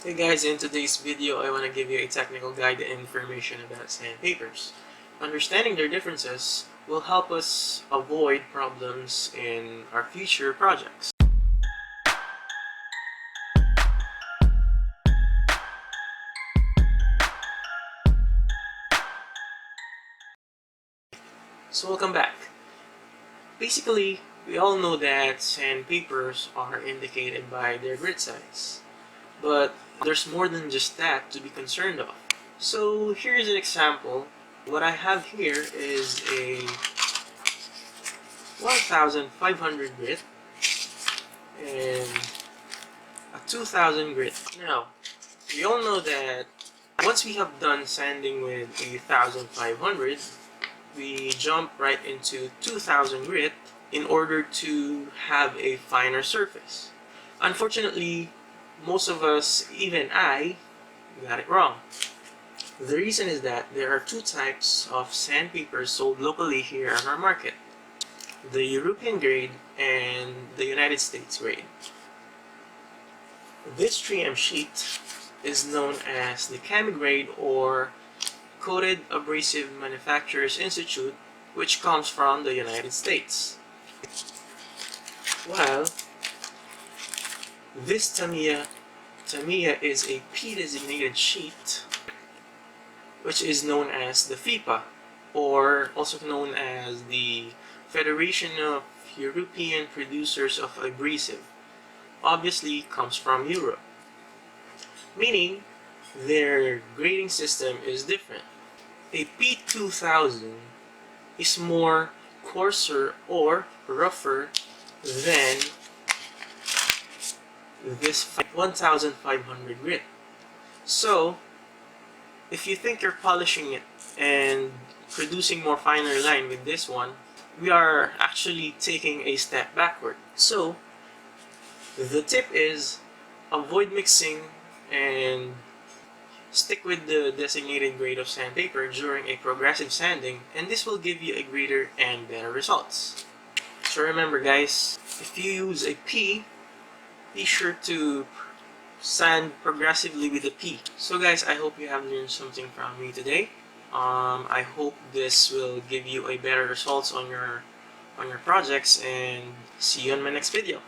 Hey guys, in today's video I want to give you a technical guide and information about sandpapers. Understanding their differences will help us avoid problems in our future projects. So welcome back. Basically, we all know that sandpapers are indicated by their grit size. But there's more than just that to be concerned of. So here's an example. What I have here is a 1500 grit and a 2000 grit. Now, we all know that once we have done sanding with a 1500, we jump right into 2000 grit in order to have a finer surface. Unfortunately, most of us, even I, got it wrong. The reason is that there are two types of sandpaper sold locally here on our market: the European grade and the United States grade. This 3M sheet is known as the Cami grade, or Coated Abrasive Manufacturers Institute, which comes from the United States. While this Tamiya is a P-designated sheet, which is known as the FIPA, or also known as the Federation of European Producers of Abrasive. Obviously comes from Europe, meaning their grading system is different. A P2000 is more coarser or rougher than this 1500 grit. So, if you think you're polishing it and producing more finer line with this one, we are actually taking a step backward. So, the tip is avoid mixing and stick with the designated grade of sandpaper during a progressive sanding, and this will give you a greater and better results. So remember guys, if you use a P, be sure to sand progressively with a P. So guys, I hope you have learned something from me today. I hope this will give you a better results on your projects, and see you on my next video.